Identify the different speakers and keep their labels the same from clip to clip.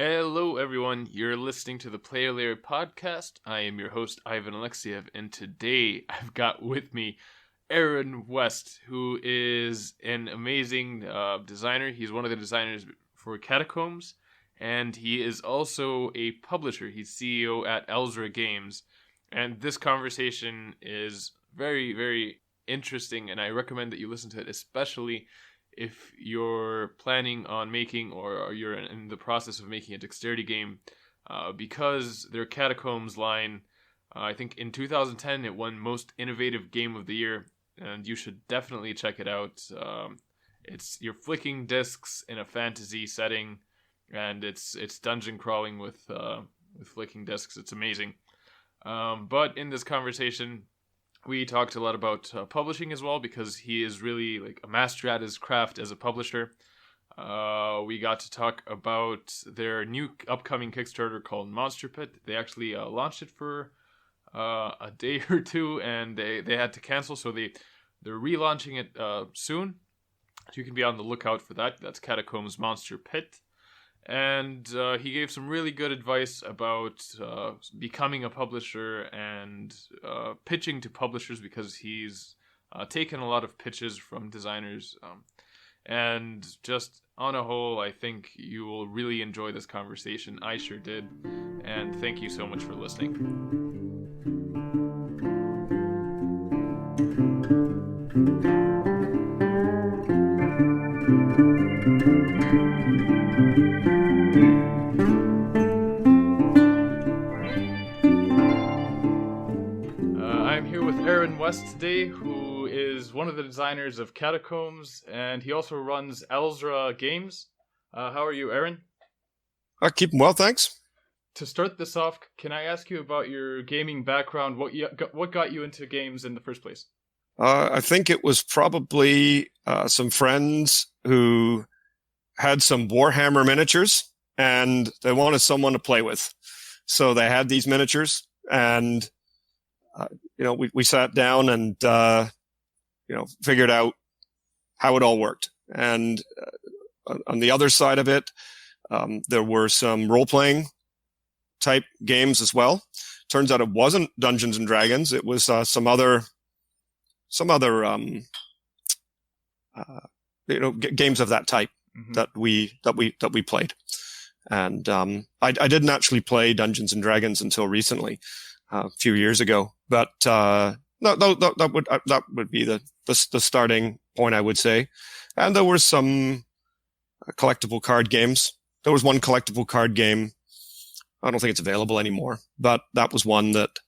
Speaker 1: Hello, everyone. You're listening to the Player Layer podcast. I am your host, Ivan Alexiev, and today I've got with me Aron West, who is an amazing designer. He's one of the designers for Catacombs, and he is also a publisher. He's CEO at Elzra Games, and this conversation is very, very interesting, and I recommend that you listen to it, especially if you're planning on making or you're in the process of making a Dexterity game, because their Catacombs line, I think in 2010 it won Most Innovative Game of the Year, and you should definitely check it out. You're flicking discs in a fantasy setting, and it's dungeon crawling with flicking discs. It's amazing. But in this conversation, we talked a lot about publishing as well, because he is really like a master at his craft as a publisher. We got to talk about their new upcoming Kickstarter called Monster Pit. They actually launched it for a day or two, and they had to cancel, so they're relaunching it soon. So you can be on the lookout for that. That's Catacombs Monster Pit. And he gave some really good advice about becoming a publisher and pitching to publishers, because he's taken a lot of pitches from designers. And just on a whole, I think you will really enjoy this conversation. I sure did. And thank you so much for listening. I'm here with Aron West today, who is one of the designers of Catacombs, and he also runs Elzra Games. How are you, Aron?
Speaker 2: I keep them well, thanks.
Speaker 1: To start this off, can I ask you about your gaming background? What got you into games in the first place?
Speaker 2: I think it was probably some friends who had some Warhammer miniatures, and they wanted someone to play with. So they had these miniatures, and we sat down and figured out how it all worked. And on the other side of it, there were some role-playing type games as well. Turns out it wasn't Dungeons and Dragons; it was some other games of that type that we played. And I didn't actually play Dungeons and Dragons until recently, a few years ago. But that would be the starting point, I would say. And there were some collectible card games. There was one collectible card game. I don't think it's available anymore, but that was one that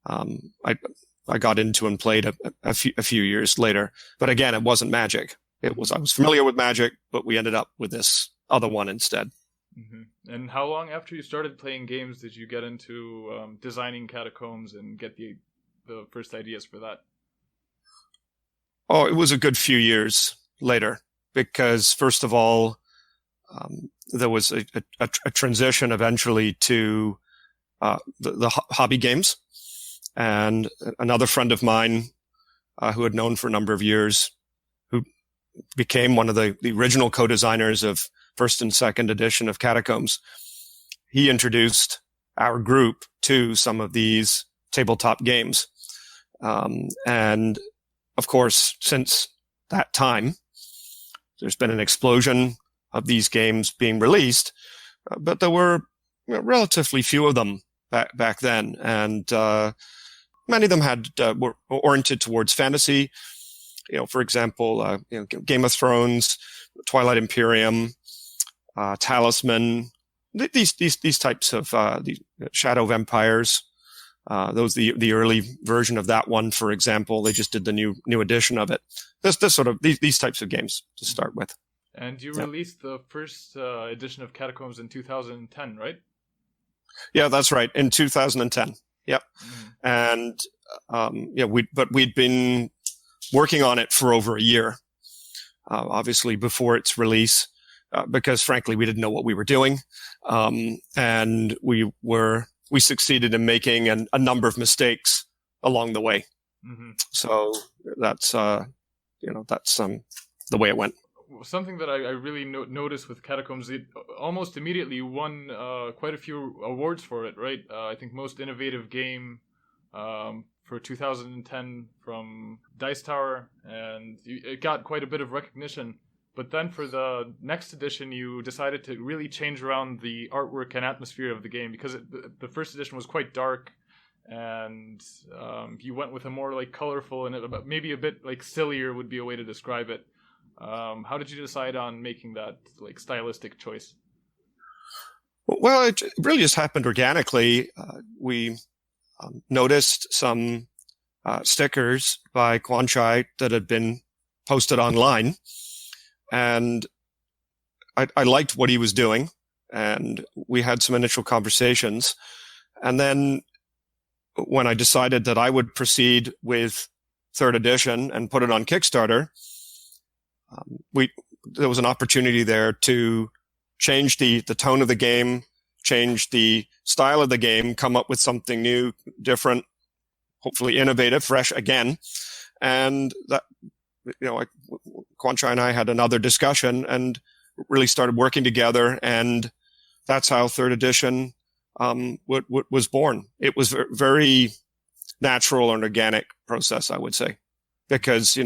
Speaker 2: I got into and played a few years later. But again, it wasn't Magic. I was familiar with Magic, but we ended up with this other one instead.
Speaker 1: Mm-hmm. And how long after you started playing games did you get into designing Catacombs and get the first ideas for that?
Speaker 2: Oh, it was a good few years later, because first of all, there was a transition eventually to the hobby games. And another friend of mine who had known for a number of years, who became one of the original co-designers of first and second edition of Catacombs, he introduced our group to some of these tabletop games. And of course, since that time, there's been an explosion of these games being released, but there were relatively few of them back then. And many of them were oriented towards fantasy. For example, Game of Thrones, Twilight Imperium, Talisman, these types of these Shadow of Empires. Those the early version of that one, for example. They just did the new edition of it. This sort of these types of games to start with.
Speaker 1: And you released the first edition of Catacombs in 2010, right?
Speaker 2: Yeah, that's right. In 2010. Yep. Mm-hmm. And we'd been working on it for over a year, obviously before its release, because frankly we didn't know what we were doing, and we succeeded in making a number of mistakes along the way. Mm-hmm. So that's the way it went.
Speaker 1: something that I really noticed with Catacombs, it almost immediately won quite a few awards for it, right? I think most innovative game for 2010 from Dice Tower, and it got quite a bit of recognition. But then for the next edition, you decided to really change around the artwork and atmosphere of the game, because the first edition was quite dark, and you went with a more like colorful and maybe a bit like sillier would be a way to describe it. How did you decide on making that like stylistic choice?
Speaker 2: Well, it really just happened organically. We noticed some stickers by Quanchai that had been posted online, and I liked what he was doing, and we had some initial conversations. And then when I decided that I would proceed with third edition and put it on Kickstarter, there was an opportunity there to change the tone of the game, change the style of the game, come up with something new, different, hopefully innovative, fresh again. And that, Quanchai and I had another discussion and really started working together. And that's how third edition was born. It was a very natural and organic process, I would say, because,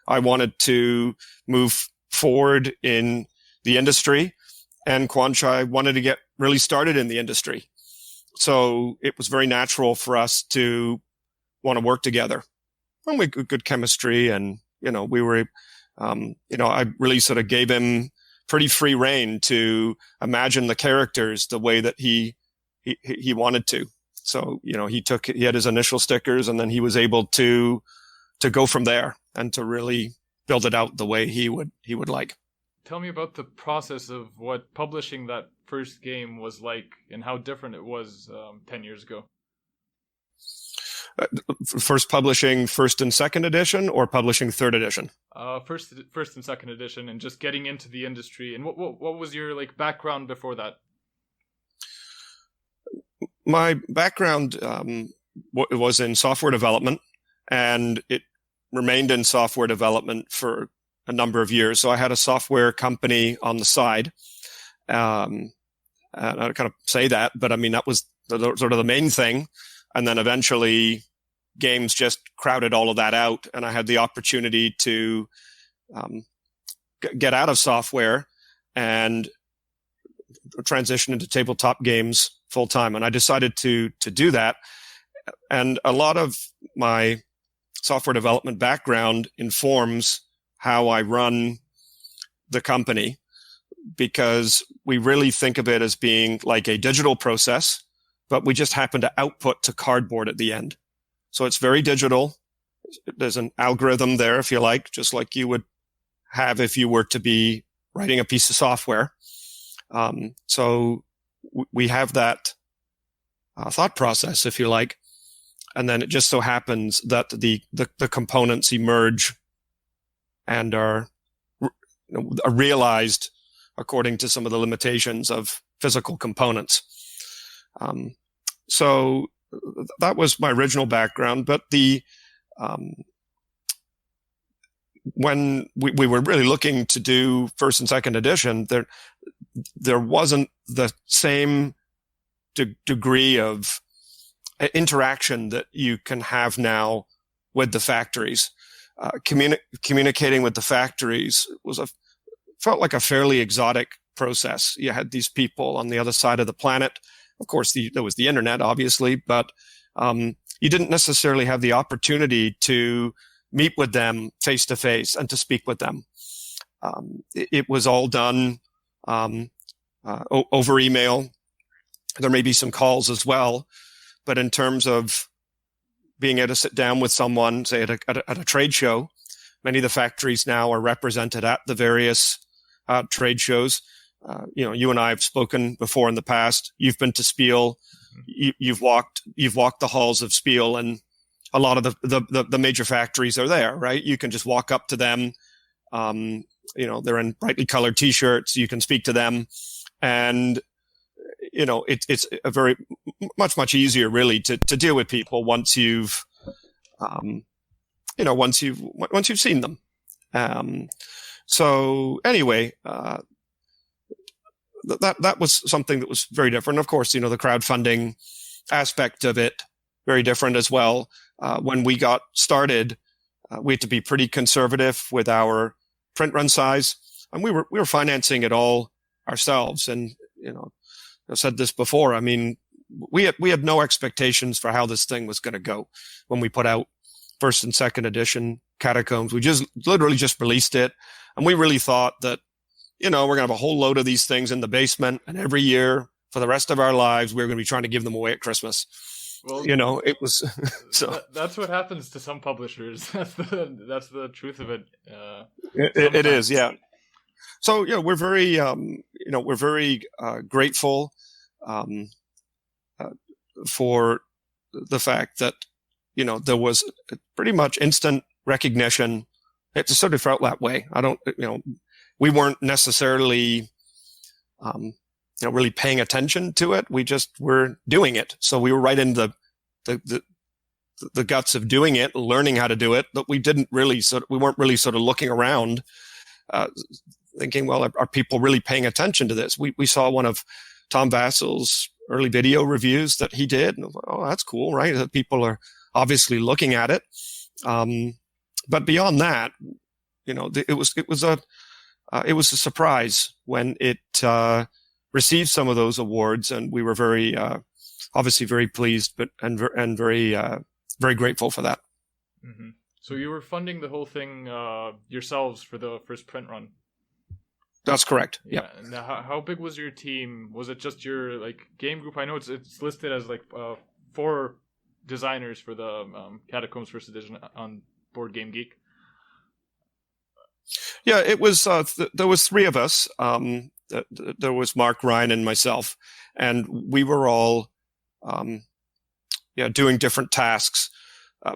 Speaker 2: I wanted to move forward in the industry, and Quanchai wanted to get really started in the industry. So it was very natural for us to want to work together. And we had good chemistry, and, we were, I really sort of gave him pretty free rein to imagine the characters the way that he wanted to. So, he had his initial stickers, and then he was able to go from there and to really build it out the way he would like.
Speaker 1: Tell me about the process of what publishing that first game was like, and how different it was 10 years ago.
Speaker 2: First publishing first and second edition, or publishing third edition?
Speaker 1: First and second edition, and just getting into the industry. And what was your like background before that?
Speaker 2: My background was in software development, and it remained in software development for a number of years. So I had a software company on the side. And I kind of say that, but I mean, that was sort of the main thing. And then eventually games just crowded all of that out, and I had the opportunity to get out of software and transition into tabletop games full time. And I decided to do that. And a lot of my software development background informs how I run the company, because we really think of it as being like a digital process, but we just happen to output to cardboard at the end. So it's very digital. There's an algorithm there, if you like, just like you would have if you were to be writing a piece of software. So we have that thought process, if you like. And then it just so happens that the components emerge and are realized according to some of the limitations of physical components. So that was my original background. But when we were really looking to do first and second edition, there wasn't the same degree of interaction that you can have now with the factories. Communicating with the factories felt like a fairly exotic process. You had these people on the other side of the planet. Of course, there was the internet, obviously, but you didn't necessarily have the opportunity to meet with them face to face and to speak with them. It was all done over email. There may be some calls as well, but in terms of being able to sit down with someone, say at a trade show, many of the factories now are represented at the various trade shows. You and I have spoken before in the past. You've been to Spiel. You've walked the halls of Spiel, and a lot of the major factories are there, right? You can just walk up to them. They're in brightly colored T-shirts. You can speak to them, and it's a very much easier really to deal with people once you've seen them. So anyway, that was something that was very different. Of course, the crowdfunding aspect of it, very different as well. When we got started, we had to be pretty conservative with our print run size, and we were financing it all ourselves. And I've said this before. I mean, we had no expectations for how this thing was going to go when we put out first and second edition Catacombs. We just literally just released it, and we really thought that we're going to have a whole load of these things in the basement, and every year for the rest of our lives, we're going to be trying to give them away at Christmas. Well, it was so.
Speaker 1: That's what happens to some publishers. That's the truth of it.
Speaker 2: It is, yeah. So we're very grateful for the fact that there was pretty much instant recognition. It just sort of felt that way. We weren't necessarily really paying attention to it. We just were doing it. So we were right in the guts of doing it, learning how to do it, but we weren't really sort of looking around, thinking, well, are people really paying attention to this? We saw one of Tom Vassel's early video reviews that he did, and I was like, oh, that's cool, right? That people are obviously looking at it. But beyond that, it was a surprise when it received some of those awards, and we were very obviously very pleased, and very very grateful for that.
Speaker 1: Mm-hmm. So you were funding the whole thing yourselves for the first print run.
Speaker 2: That's correct.
Speaker 1: Yeah. Now, how big was your team? Was it just your game group? I know it's listed as 4 designers for the Catacombs First Edition on Board Game Geek.
Speaker 2: Yeah, it was. There was 3 of us. There was Mark, Ryan, and myself, and we were all, doing different tasks.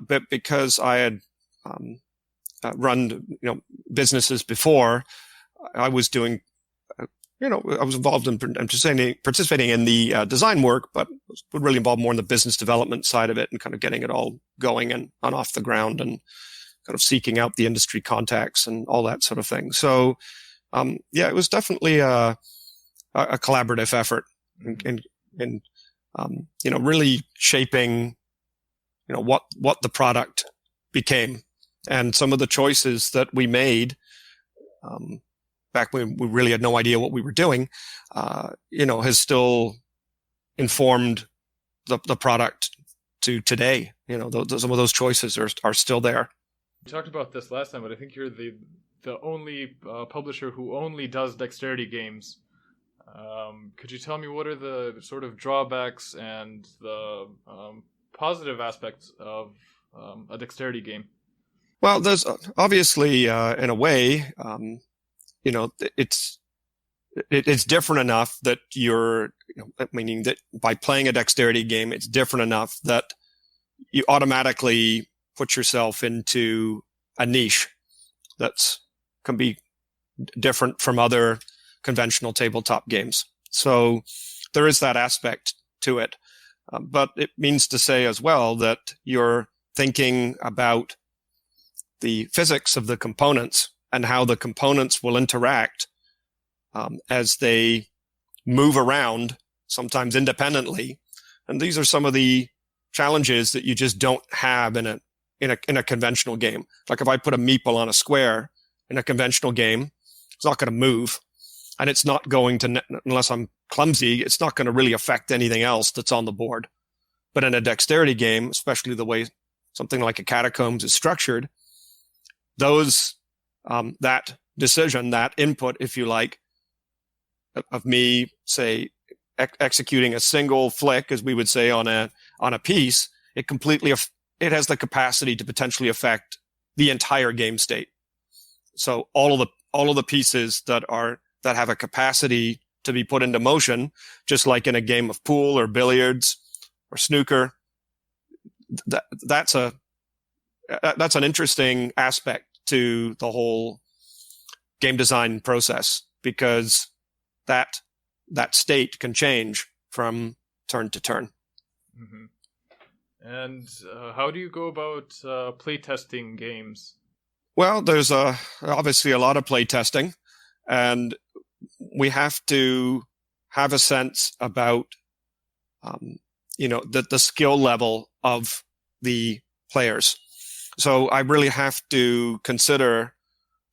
Speaker 2: But because I had run, businesses before, I was doing, I was involved in participating in the design work, but was really involved more in the business development side of it and kind of getting it all going and off the ground and kind of seeking out the industry contacts and all that sort of thing. So, it was definitely a collaborative effort in really shaping, what the product became, and some of the choices that we made, back when we really had no idea what we were doing, has still informed the product to today. Some of those choices are still there.
Speaker 1: We talked about this last time, but I think you're the only publisher who only does dexterity games. Could you tell me what are the sort of drawbacks and the positive aspects of a dexterity game?
Speaker 2: Well, there's obviously, in a way, it's different enough that meaning that by playing a dexterity game, it's different enough that you automatically put yourself into a niche can be different from other conventional tabletop games. So there is that aspect to it. But it means to say as well that you're thinking about the physics of the components and how the components will interact as they move around, sometimes independently. And these are some of the challenges that you just don't have in a conventional game. Like if I put a meeple on a square in a conventional game, it's not going to move. And it's not going to, unless I'm clumsy, it's not going to really affect anything else that's on the board. But in a dexterity game, especially the way something like a Catacombs is structured, that decision, that input, if you like, of me, say, executing a single flick, as we would say on a piece, it has the capacity to potentially affect the entire game state. So all of the pieces that have a capacity to be put into motion, just like in a game of pool or billiards or snooker, that's an interesting aspect to the whole game design process, because that state can change from turn to turn.
Speaker 1: Mm-hmm. And how do you go about playtesting games?
Speaker 2: Well, there's obviously a lot of play testing, and we have to have a sense about, the skill level of the players. So I really have to consider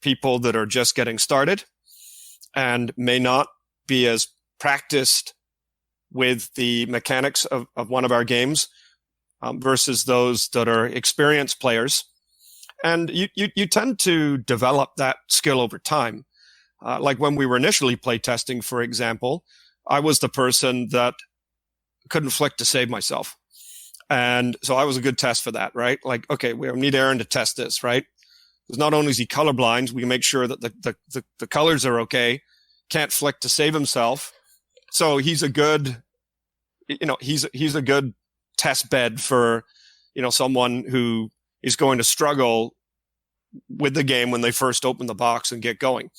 Speaker 2: people that are just getting started and may not be as practiced with the mechanics of one of our games versus those that are experienced players. And you tend to develop that skill over time. Like when we were initially playtesting, for example, I was the person that couldn't flick to save myself. And so I was a good test for that, right? Like, okay, we need Aron to test this, right? Because not only is he colorblind, we make sure that the colors are okay, can't flick to save himself. So he's a good, he's a good test bed for, someone who is going to struggle with the game when they first open the box and get going.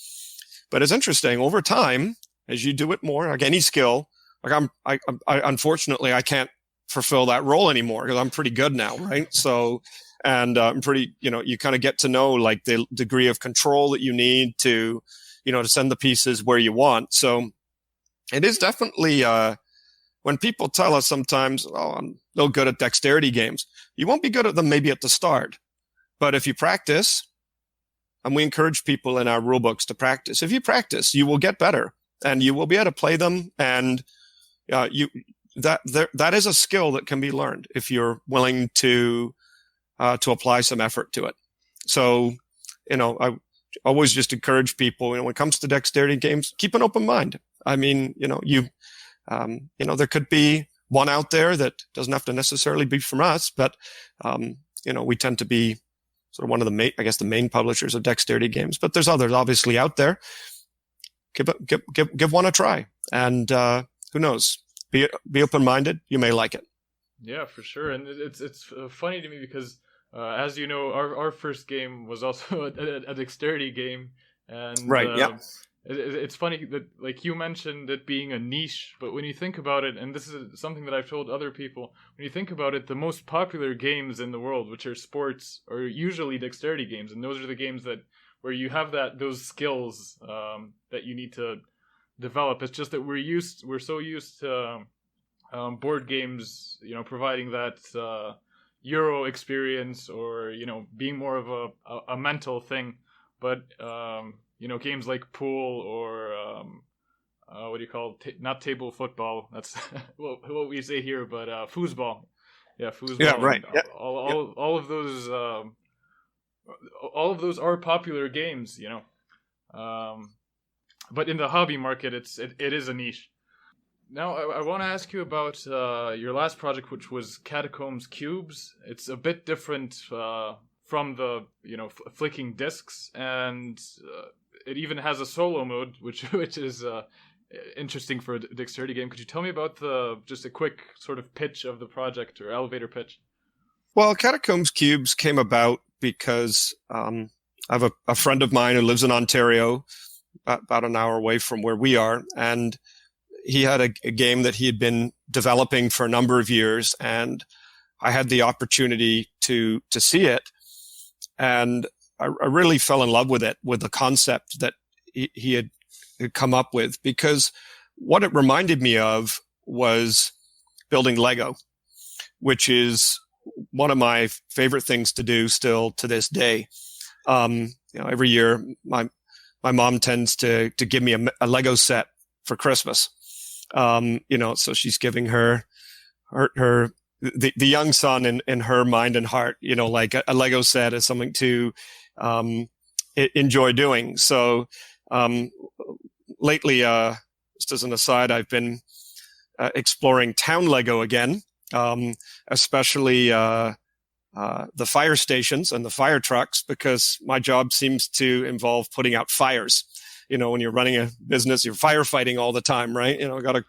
Speaker 2: But it's interesting over time, as you do it more, like any skill, like I unfortunately, I can't fulfill that role anymore because I'm pretty good now. Right. So, and I'm pretty, you kind of get to know like the degree of control that you need to, to send the pieces where you want. So it is definitely, when people tell us sometimes, oh, I'm no good at dexterity games, you won't be good at them maybe at the start. But if you practice, and we encourage people in our rule books to practice, if you practice, you will get better and you will be able to play them. And that is a skill that can be learned if you're willing to apply some effort to it. So, I always just encourage people, when it comes to dexterity games, keep an open mind. I mean, there could be one out there that doesn't have to necessarily be from us, but, we tend to be sort of one of the main publishers of dexterity games, but there's others obviously out there. Give one a try, and who knows? Be open-minded. You may like it.
Speaker 1: Yeah, for sure. And it's funny to me because, as you know, our first game was also a dexterity game, and
Speaker 2: right, yeah.
Speaker 1: It's funny that, like you mentioned, it being a niche, but when you think about it, and this is something that I've told other people, when you think about it, the most popular games in the world, which are sports, are usually dexterity games, and those are the games where you have those skills that you need to develop. It's just that we're so used to board games, providing that Euro experience, or being more of a mental thing, but games like pool or what do you call it? Not table football. That's what we say here, but foosball. Yeah, foosball.
Speaker 2: Yeah, right. Yeah.
Speaker 1: All of those. All of those are popular games, but in the hobby market, it is a niche. Now, I want to ask you about your last project, which was Catacombs Cubes. It's a bit different from the flicking discs, and it even has a solo mode, which is interesting for a dexterity game. Could you tell me about just a quick sort of pitch of the project, or elevator pitch?
Speaker 2: Well, Catacombs Cubes came about because I have a friend of mine who lives in Ontario, about an hour away from where we are, and he had a game that he had been developing for a number of years, and I had the opportunity to see it, and I really fell in love with it, with the concept that he had come up with, because what it reminded me of was building Lego, which is one of my favorite things to do still to this day. Every year my mom tends to give me a Lego set for Christmas. So she's giving her the young son in her mind and heart, like a Lego set is something to enjoy doing. So lately, just as an aside, I've been exploring town Lego again, especially the fire stations and the fire trucks, because my job seems to involve putting out fires. When you're running a business, you're firefighting all the time, right? Got to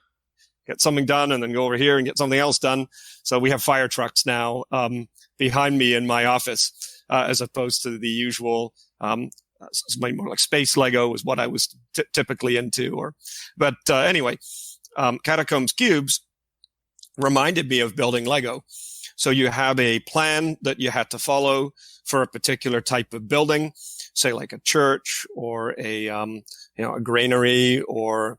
Speaker 2: get something done and then go over here and get something else done. So we have fire trucks now behind me in my office, as opposed to the usual, more like space Lego is what I was typically into. But anyway, Catacombs Cubes reminded me of building Lego, So you have a plan that you had to follow for a particular type of building, say like a church or a granary or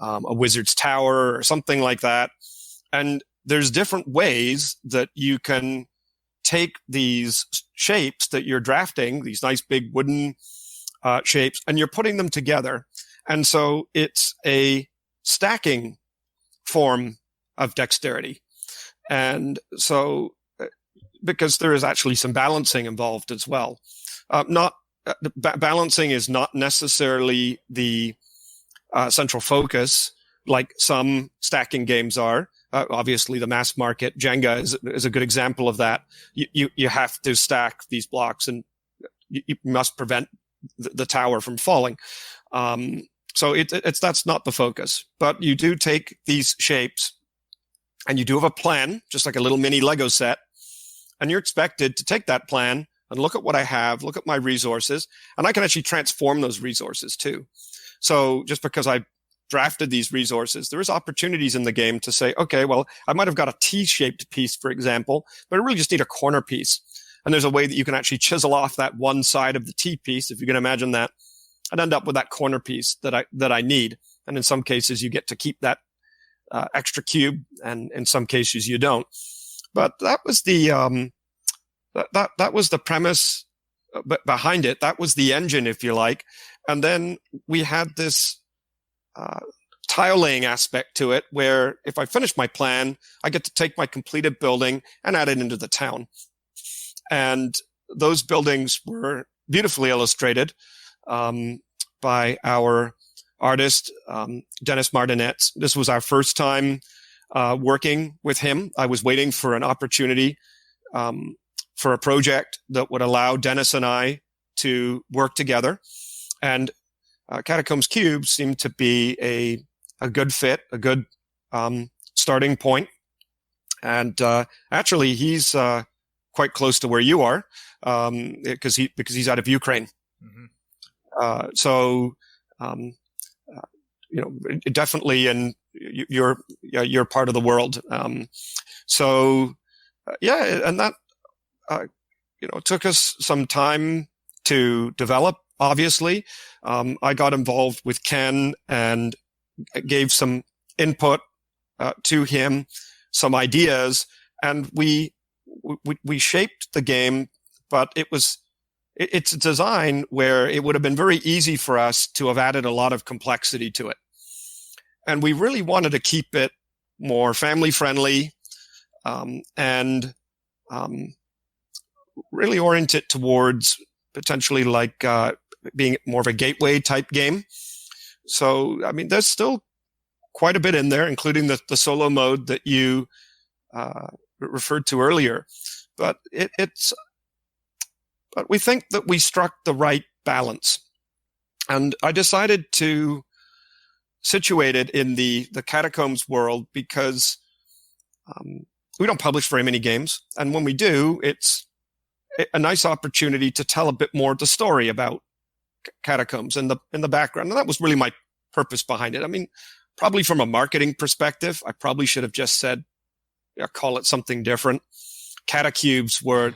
Speaker 2: a wizard's tower or something like that. And there's different ways that you can take these shapes that you're drafting, these nice big wooden shapes, and you're putting them together. And so it's a stacking form of dexterity. And so, because there is actually some balancing involved as well. Balancing is not necessarily the central focus like some stacking games are. Obviously, the mass market Jenga is a good example of that. You have to stack these blocks, and you must prevent the tower from falling. So that's not the focus. But you do take these shapes, and you do have a plan, just like a little mini Lego set, and you're expected to take that plan and look at what I have, look at my resources, and I can actually transform those resources too. So just because I drafted these resources, there is opportunities in the game to say, okay, well, I might have got a T-shaped piece, for example, but I really just need a corner piece. And there's a way that you can actually chisel off that one side of the T piece, if you can imagine that, and end up with that corner piece that I need. And in some cases, you get to keep that extra cube, and in some cases, you don't. But that was the that was the premise behind it. That was the engine, if you like. And then we had this tile laying aspect to it, where if I finish my plan, I get to take my completed building and add it into the town. And those buildings were beautifully illustrated by our artist, Dennis Martinetz. This was our first time working with him. I was waiting for an opportunity for a project that would allow Dennis and I to work together. And Catacombs Cubes seemed to be a good fit, a good starting point. And actually, he's quite close to where you are, because he's out of Ukraine. Mm-hmm. So definitely, and you're part of the world. And that it took us some time to develop. Obviously, I got involved with Ken and gave some input to him, some ideas, and we shaped the game. But it's a design where it would have been very easy for us to have added a lot of complexity to it, and we really wanted to keep it more family friendly, and really orient it towards potentially like being more of a gateway type game. So, I mean, there's still quite a bit in there, including the solo mode that you referred to earlier. But but we think that we struck the right balance. And I decided to situate it in the Catacombs world because we don't publish very many games. And when we do, it's a nice opportunity to tell a bit more of the story about Catacombs in the background. And that was really my purpose behind it. I mean, probably from a marketing perspective, I probably should have just said, call it something different. Catacubes were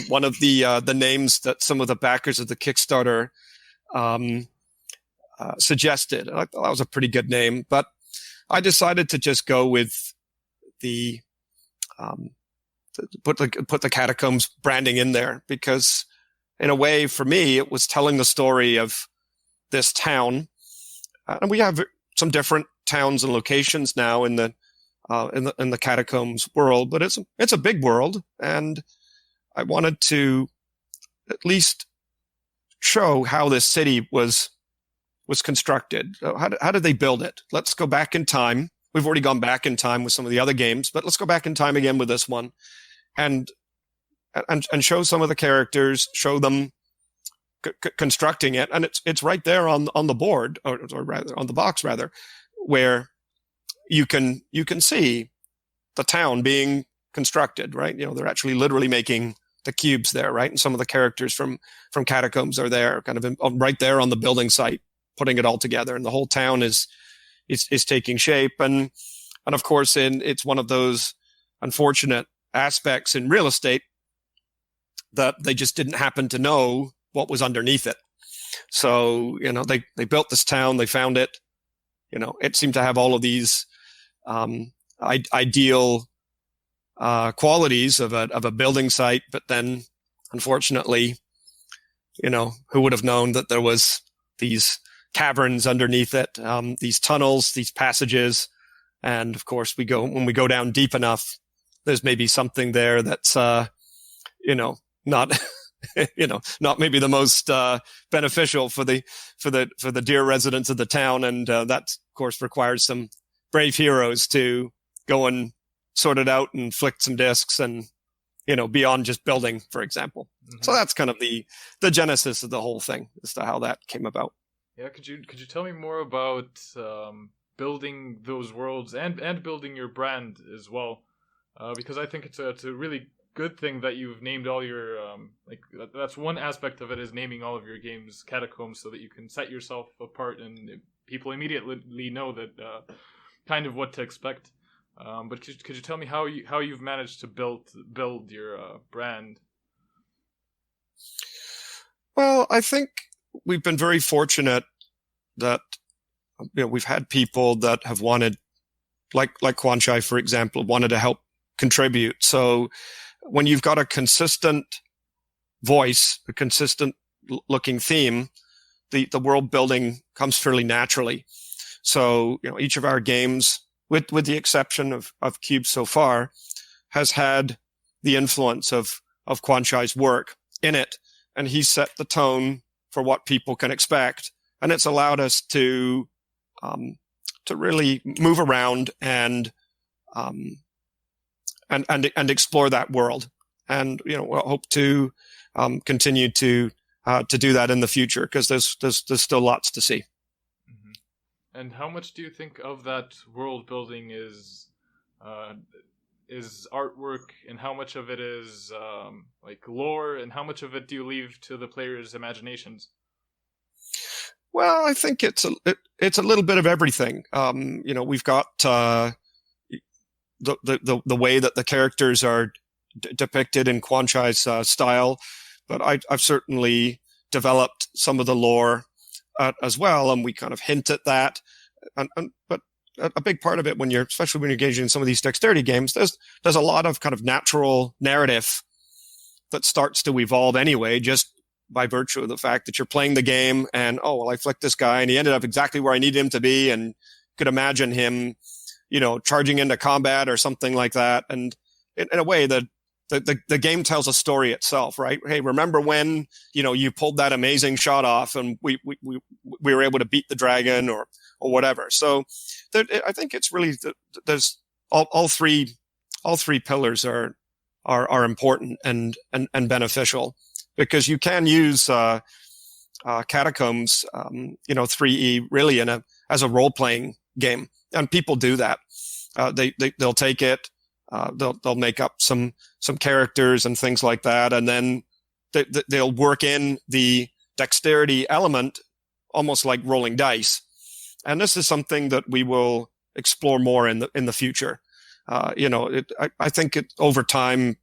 Speaker 2: one of the names that some of the backers of the Kickstarter suggested. I thought that was a pretty good name, but I decided to just go with the put the Catacombs branding in there, because in a way, for me, it was telling the story of this town. And we have some different towns and locations now in the Catacombs world, but it's a big world, and I wanted to at least show how this city was constructed. How did they build it? Let's go back in time. We've already gone back in time with some of the other games, but let's go back in time again with this one, and show some of the characters, show them constructing it, and it's right there on the board, or rather on the box, rather, where you can see the town being constructed. Right, they're actually literally making the cubes there, right, and some of the characters from Catacombs are there, kind of right there on the building site, putting it all together, and the whole town is taking shape, and of course, it's one of those unfortunate aspects in real estate that they just didn't happen to know what was underneath it. So, they built this town, they found it, it seemed to have all of these ideal qualities of a building site, but then unfortunately, who would have known that there was these caverns underneath it, these tunnels, these passages, and of course when we go down deep enough, there's maybe something there that's not not maybe the most beneficial for the dear residents of the town, and that of course requires some brave heroes to go and sort it out and flick some discs and beyond just building, for example. Mm-hmm. So that's kind of the genesis of the whole thing as to how that came about.
Speaker 1: Yeah, could you tell me more about building those worlds and building your brand as well? Because I think it's a really good thing that you've named all your that's one aspect of it, is naming all of your games Catacombs, so that you can set yourself apart and people immediately know that kind of what to expect. But could you tell me how you've managed to build your brand?
Speaker 2: Well, I think we've been very fortunate that we've had people that have wanted, like Quanchai, for example, wanted to help contribute. So when you've got a consistent voice, a consistent looking theme, the world building comes fairly naturally. So, each of our games, with the exception of Cube so far, has had the influence of Quanchai's work in it. And he set the tone for what people can expect. And it's allowed us to really move around and explore that world. And, we'll hope to continue to do that in the future, because there's still lots to see.
Speaker 1: Mm-hmm. And how much do you think of that world building is artwork, and how much of it is lore, and how much of it do you leave to the players' imaginations?
Speaker 2: Well, I think it's a little bit of everything. We've got the way that the characters are depicted in Quanchai's style, but I've certainly developed some of the lore as well, and we kind of hint at that. But a big part of it, especially when you're engaging in some of these dexterity games, there's a lot of kind of natural narrative that starts to evolve anyway, just by virtue of the fact that you're playing the game and, I flicked this guy and he ended up exactly where I needed him to be, and could imagine him, charging into combat or something like that. And in a way, the game tells a story itself, right? Hey, remember when, you pulled that amazing shot off and we were able to beat the dragon or whatever. So I think it's really, there's all three pillars are important and beneficial, because you can use Catacombs, 3E really as a role-playing game, and people do that. They'll take it, they'll make up some characters and things like that, and then they'll work in the dexterity element, almost like rolling dice. And this is something that we will explore more in the future. I think over time,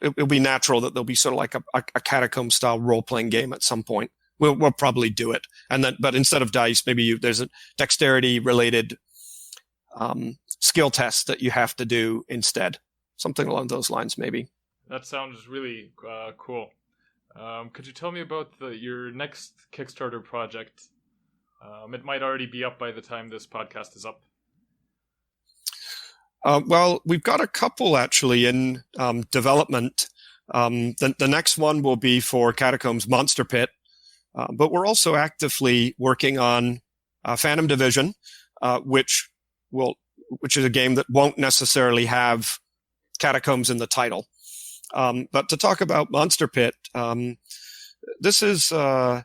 Speaker 2: it'll be natural that there'll be sort of like a Catacomb style role playing game at some point. We'll probably do it, but instead of dice, maybe there's a dexterity related skill test that you have to do instead, something along those lines, maybe.
Speaker 1: That sounds really cool. Could you tell me about your next Kickstarter project? It might already be up by the time this podcast is up.
Speaker 2: Well, we've got a couple actually in development. The next one will be for Catacombs Monster Pit, but we're also actively working on Phantom Division, which is a game that won't necessarily have Catacombs in the title. But to talk about Monster Pit, this is, I'm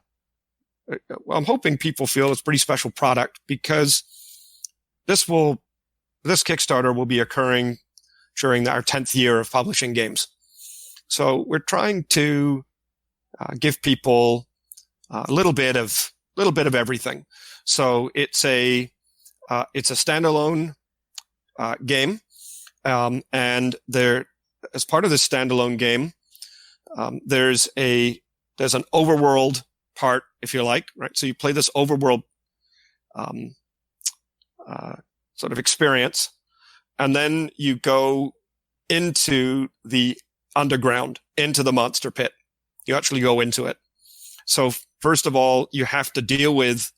Speaker 2: hoping people feel it's a pretty special product, because this Kickstarter will be occurring during our 10th year of publishing games. So we're trying to give people a little bit of everything. So it's a standalone game, And there, as part of this standalone game, there's an overworld part, if you like, right? So you play this overworld sort of experience, and then you go into the underground, into the monster pit. You actually go into it. So first of all, you have to deal with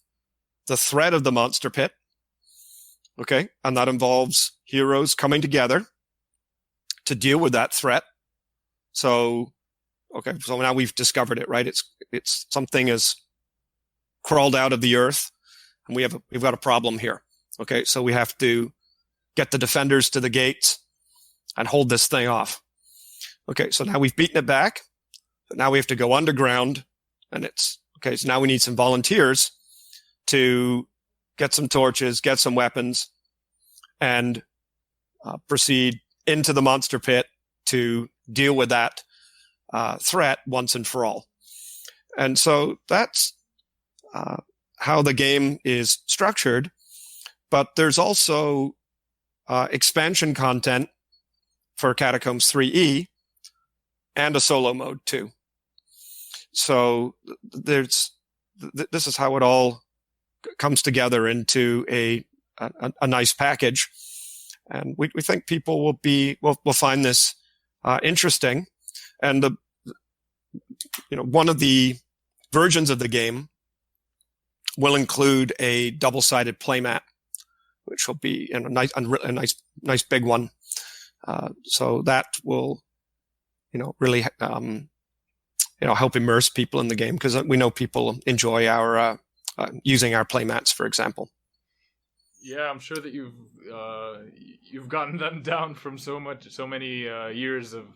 Speaker 2: the threat of the monster pit. Okay. And that involves heroes coming together to deal with that threat. So, okay. So now we've discovered it, right? It's something has crawled out of the earth, and we've got a problem here. Okay. So we have to get the defenders to the gates and hold this thing off. Okay. So now we've beaten it back, but now we have to go underground, and okay. So now we need some volunteers to get some torches, get some weapons, and proceed into the monster pit to deal with that threat once and for all. And so that's how the game is structured. But there's also expansion content for Catacombs 3E and a solo mode too. So this is how it all comes together into a nice package, and we think people will find this interesting. And one of the versions of the game will include a double-sided playmat, which will be a nice big one. So that will really help immerse people in the game, because we know people enjoy our using our playmats, for example.
Speaker 1: Yeah, I'm sure that you've gotten them down from so many years of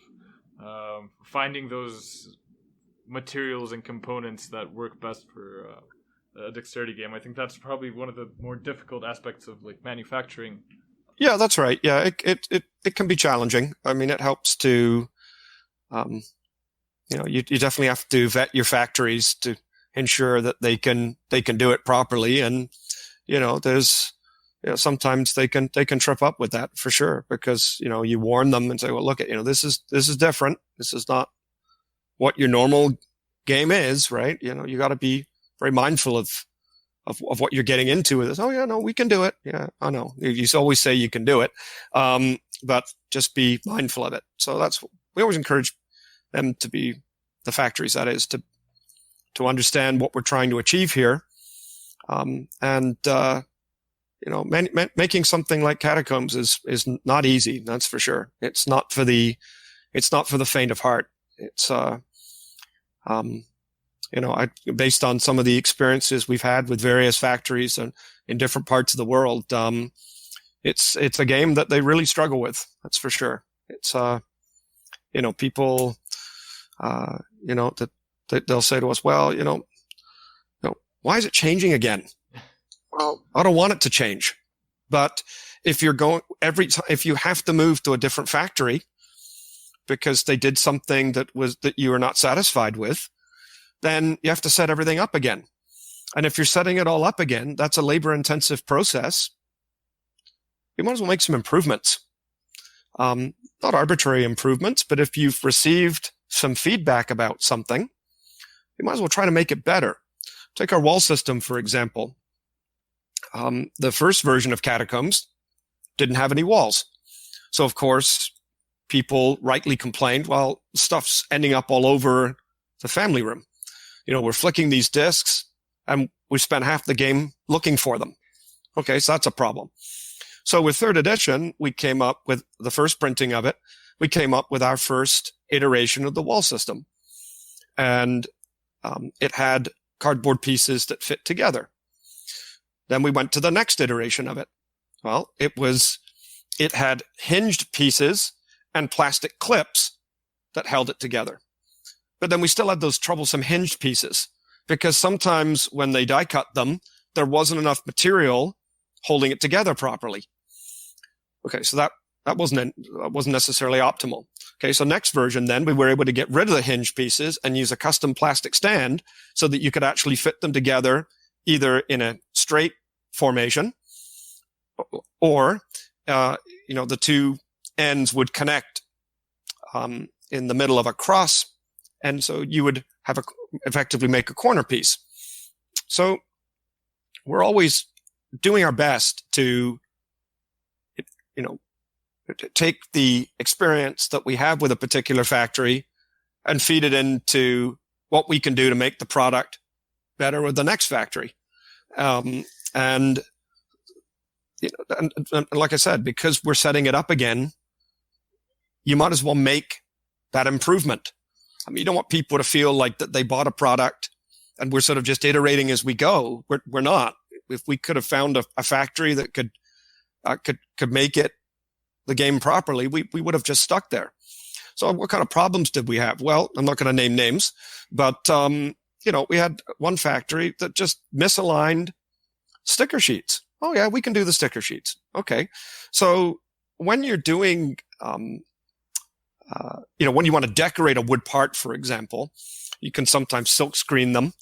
Speaker 1: finding those materials and components that work best for a dexterity game. I think that's probably one of the more difficult aspects of like manufacturing.
Speaker 2: Yeah, that's right. Yeah, it can be challenging. I mean, it helps to, you definitely have to vet your factories to ensure that they can do it properly. And, there's, sometimes they can trip up with that for sure, because, you warn them and say, well, look, this is different. This is not what your normal game is, right? You got to be very mindful of what you're getting into with this. Oh yeah, no, we can do it. Yeah, I know. You always say you can do it. But just be mindful of it. So we always encourage them to be, the factories that is, to understand what we're trying to achieve here. Making something like Catacombs is not easy. That's for sure. It's not for the faint of heart. It's, based on some of the experiences we've had with various factories and in different parts of the world, it's a game that they really struggle with. That's for sure. It's, people, that they'll say to us, well, why is it changing again? Well, I don't want it to change. But if you're if you have to move to a different factory because they did something that you were not satisfied with, then you have to set everything up again. And if you're setting it all up again, that's a labor-intensive process. You might as well make some improvements. Not arbitrary improvements, but if you've received some feedback about something, you might as well try to make it better. Take our wall system, for example. The first version of Catacombs didn't have any walls. So, of course, people rightly complained, well, stuff's ending up all over the family room. We're flicking these discs and we spent half the game looking for them. Okay, so that's a problem. So with third edition, we came up with the first printing of it. We came up with our first iteration of the wall system. And it had cardboard pieces that fit together. Then we went to the next iteration of it. Well, it had hinged pieces and plastic clips that held it together. But then we still had those troublesome hinged pieces, because sometimes when they die cut them, there wasn't enough material holding it together properly. Okay, so that wasn't necessarily optimal. Okay, so next version then, we were able to get rid of the hinge pieces and use a custom plastic stand so that you could actually fit them together either in a straight formation or, the two ends would connect in the middle of a cross, and so you would have effectively make a corner piece. So we're always doing our best to, take the experience that we have with a particular factory and feed it into what we can do to make the product better with the next factory. And like I said, because we're setting it up again, you might as well make that improvement. I mean, you don't want people to feel like that they bought a product and we're sort of just iterating as we go. We're not. If we could have found a factory that could make it the game properly, we would have just stuck there. So what kind of problems did we have? Well, I'm not going to name names, but we had one factory that just misaligned sticker sheets. Oh yeah, we can do the sticker sheets. Okay. So when you're doing, when you want to decorate a wood part, for example, you can sometimes silk screen them.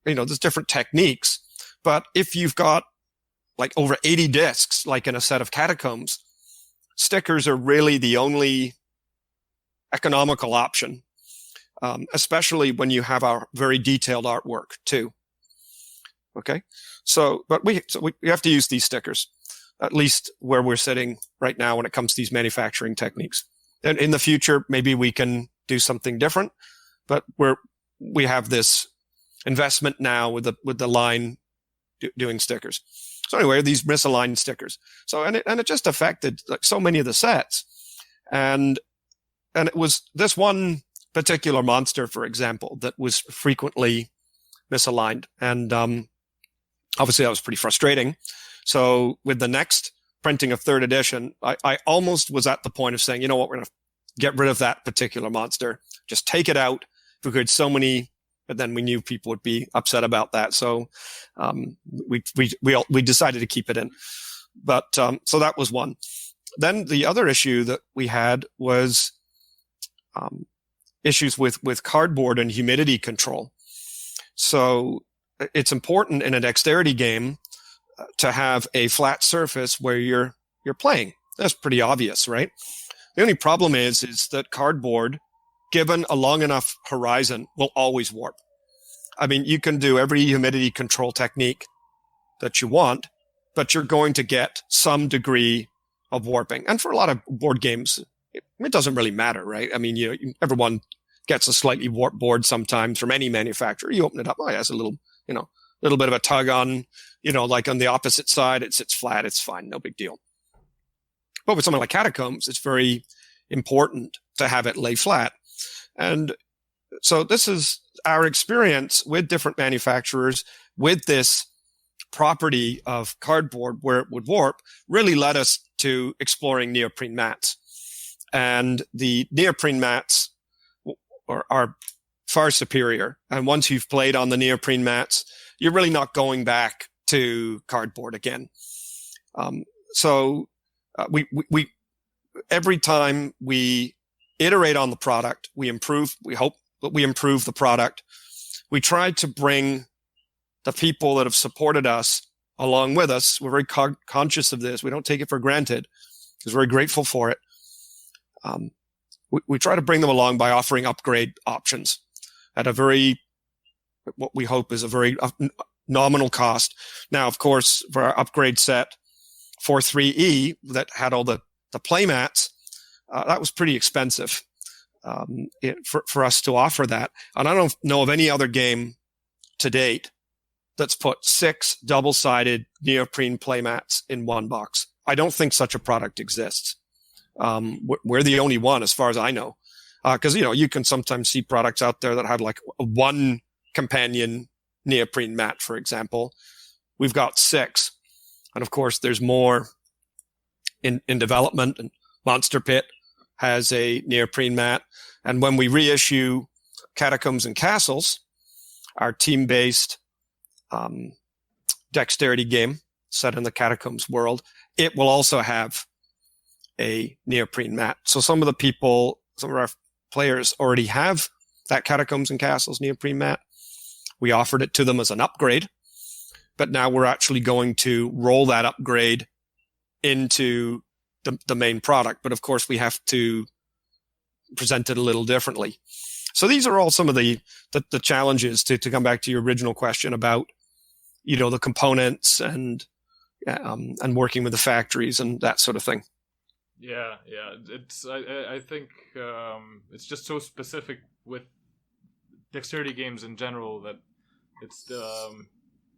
Speaker 2: There's different techniques, but if you've got like over 80 discs, like in a set of Catacombs, stickers are really the only economical option, especially when you have our very detailed artwork too. Okay. But we have to use these stickers, at least where we're sitting right now when it comes to these manufacturing techniques. And in the future, maybe we can do something different, but we have this investment now with the line doing stickers. So anyway, these misaligned stickers. So, and it just affected like so many of the sets. And it was this one particular monster, for example, that was frequently misaligned. And, obviously that was pretty frustrating. So with the next printing of third edition, I almost was at the point of saying, you know what, we're going to get rid of that particular monster. Just take it out. We could so many, but then we knew people would be upset about that. So, we decided to keep it in. But, so that was one. Then the other issue that we had was, issues with cardboard and humidity control. So it's important in a dexterity game to have a flat surface where you're playing. That's pretty obvious, right? The only problem is that cardboard, given a long enough horizon, will always warp. I mean, you can do every humidity control technique that you want, but you're going to get some degree of warping. And for a lot of board games, it doesn't really matter, right? I mean, everyone gets a slightly warped board sometimes from any manufacturer. You open it up, oh, yeah, it's a little bit of a tug on, like on the opposite side, it sits flat, it's fine, no big deal. But with something like Catacombs, it's very important to have it lay flat. And so this is our experience with different manufacturers with this property of cardboard where it would warp really led us to exploring neoprene mats. And the neoprene mats are far superior. And once you've played on the neoprene mats, you're really not going back to cardboard again. We every time we iterate on the product, we hope that we improve the product. We try to bring the people that have supported us along with us. We're very conscious of this. We don't take it for granted because we're very grateful for it. We try to bring them along by offering upgrade options at what we hope is a very nominal cost. Now, of course, for our upgrade set 4.3E that had all the play mats, that was pretty expensive for us to offer that. And I don't know of any other game to date that's put 6 double-sided neoprene play mats in one box. I don't think such a product exists. We're the only one, as far as I know. Because, you can sometimes see products out there that have like one companion neoprene mat, for example. We've got 6. And of course, there's more in development. And Monster Pit has a neoprene mat. And when we reissue Catacombs and Castles, our team-based dexterity game set in the Catacombs world, it will also have a neoprene mat. So some of our players already have that Catacombs and Castles neoprene mat. We offered it to them as an upgrade, but now we're actually going to roll that upgrade into the main product. But of course, we have to present it a little differently. So these are all some of the challenges to come back to your original question about, the components and working with the factories and that sort of thing.
Speaker 1: Yeah. It's I think it's just so specific with Dexterity games in general that it's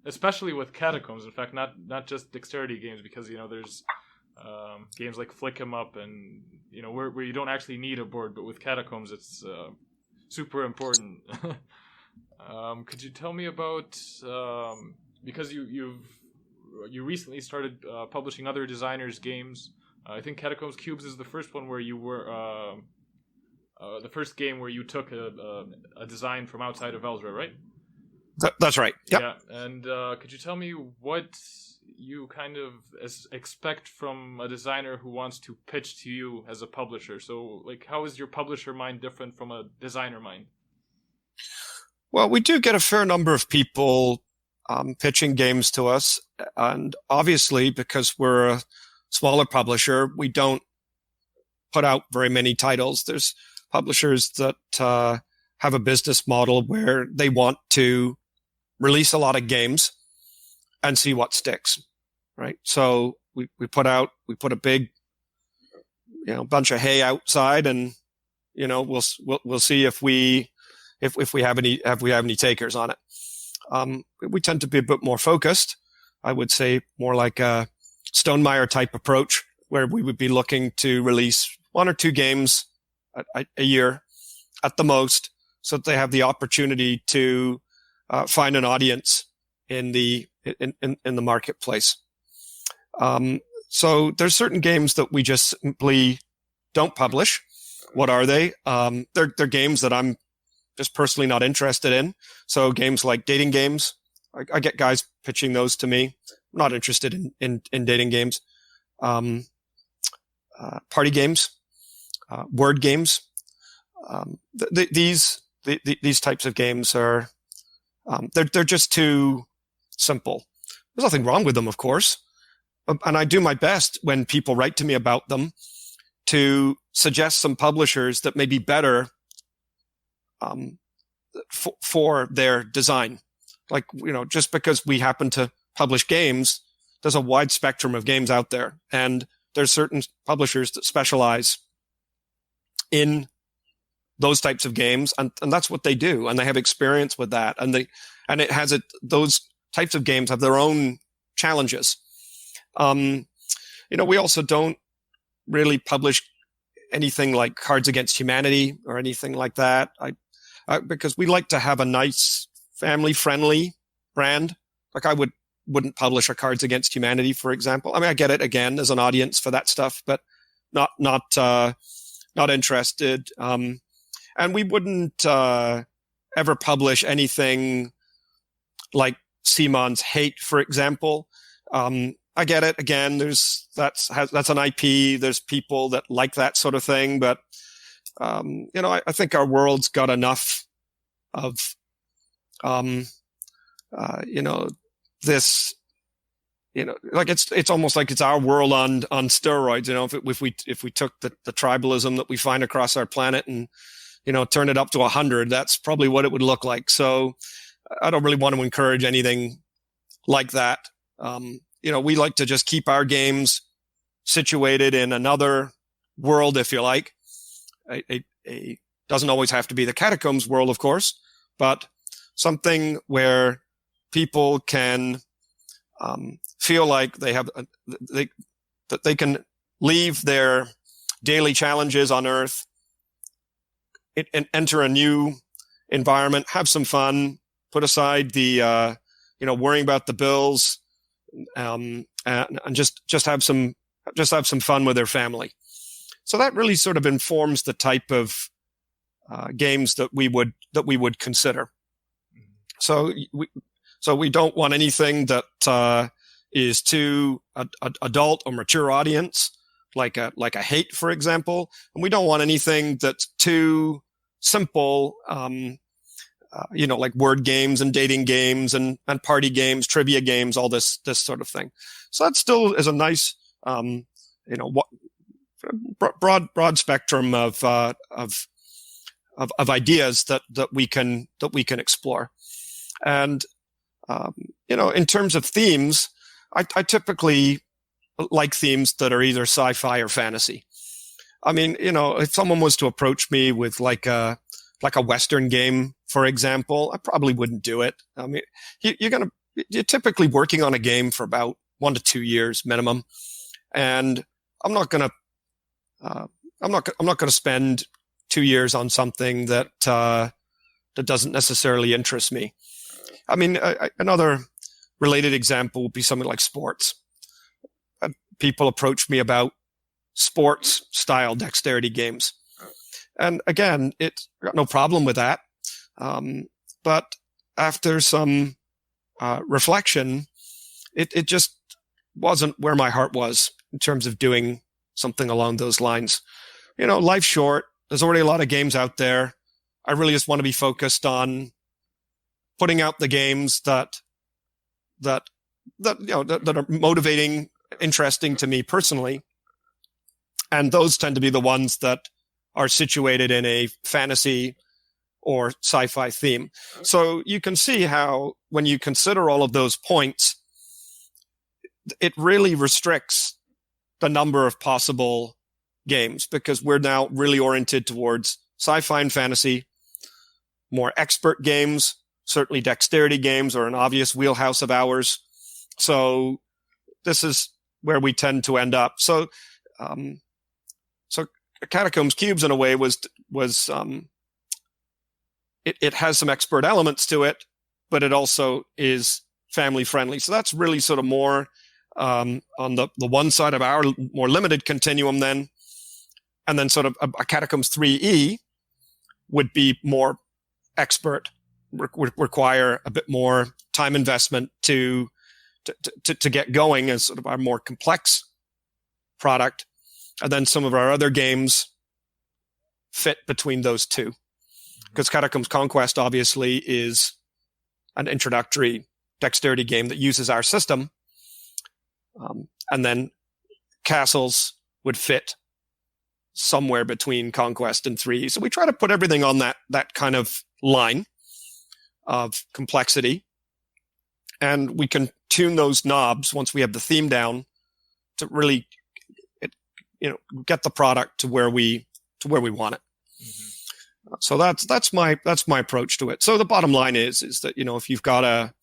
Speaker 1: especially with Catacombs. In fact, not just Dexterity games, because there's games like Flick 'em Up and where you don't actually need a board, but with Catacombs it's super important. Could you tell me about because you recently started publishing other designers' games? I think Catacombs Cubes is the first one where you were the first game where you took a design from outside of Elzra, right?
Speaker 2: That's right. Yep.
Speaker 1: Yeah. And could you tell me what you kind of expect from a designer who wants to pitch to you as a publisher? So, like, how is your publisher mind different from a designer mind?
Speaker 2: Well, we do get a fair number of people pitching games to us. And obviously, because we're a smaller publisher, we don't put out very many titles. There's publishers that have a business model where they want to release a lot of games and see what sticks, right? So we put a big, bunch of hay outside, and we'll see if we have any takers on it. We tend to be a bit more focused. I would say more like a Stonemeyer type approach, where we would be looking to release 1 or 2 games a year at the most, so that they have the opportunity to find an audience in the marketplace. So there's certain games that we just simply don't publish. What are they? They're games that I'm just personally not interested in. So games like dating games, I get guys pitching those to me. I'm not interested in dating games. Party games, word games. These types of games are they're just too simple. There's nothing wrong with them, of course, and I do my best when people write to me about them to suggest some publishers that may be better for their design. Like, just because we happen to publish games, there's a wide spectrum of games out there, and there's certain publishers that specialize in those types of games, and that's what they do, and they have experience with that, and those types of games have their own challenges. We also don't really publish anything like Cards Against Humanity or anything like that, because we like to have a nice family-friendly brand. Like, I wouldn't publish a Cards Against Humanity, for example. I mean, I get it, again, there's an audience for that stuff, but not interested. And we wouldn't ever publish anything like Simon's Hate, for example. I get it. Again, that's an IP. There's people that like that sort of thing, but I think our world's got enough of this. Like it's almost like it's our world on steroids. If we took the tribalism that we find across our planet and turn it up to 100, that's probably what it would look like. So I don't really want to encourage anything like that. We like to just keep our games situated in another world, if you like. Doesn't always have to be the Catacombs world, of course, but something where people can feel like that they can leave their daily challenges on Earth and enter a new environment, have some fun, put aside the worrying about the bills, and just have some fun with their family. So that really sort of informs the type of games that we would consider. So we don't want anything that is too adult or mature audience, like a Hate, for example, and we don't want anything that's too simple, like word games and dating games and party games, trivia games, all this sort of thing. So that still is a nice, broad spectrum of ideas that we can explore. And in terms of themes, I typically like themes that are either sci-fi or fantasy. I mean, if someone was to approach me with like a Western game, for example, I probably wouldn't do it. I mean, you're typically working on a game for about 1 to 2 years minimum, and I'm not gonna spend 2 years on something that doesn't necessarily interest me. I mean, another related example would be something like sports. People approach me about sports style dexterity games. And again, it's got no problem with that. But after some reflection, it just wasn't where my heart was in terms of doing something along those lines. Life's short. There's already a lot of games out there. I really just want to be focused on putting out the games that are motivating, interesting to me personally. And those tend to be the ones that are situated in a fantasy or sci-fi theme. So you can see how when you consider all of those points, it really restricts the number of possible games, because we're now really oriented towards sci-fi and fantasy, more expert games. Certainly dexterity games are an obvious wheelhouse of ours. So this is where we tend to end up. So Catacombs Cubes in a way it has some expert elements to it, but it also is family friendly. So that's really sort of more on the one side of our more limited continuum then. And then sort of a Catacombs 3E would be more expert, would require a bit more time investment to get going as sort of our more complex product. And then some of our other games fit between those two. Because Catacombs Conquest obviously is an introductory dexterity game that uses our system. And then Castles would fit somewhere between Conquest and 3. So we try to put everything on that kind of line of complexity. And we can tune those knobs once we have the theme down to really get the product to where we want it. Mm-hmm. So that's my approach to it. So the bottom line is that, if you've got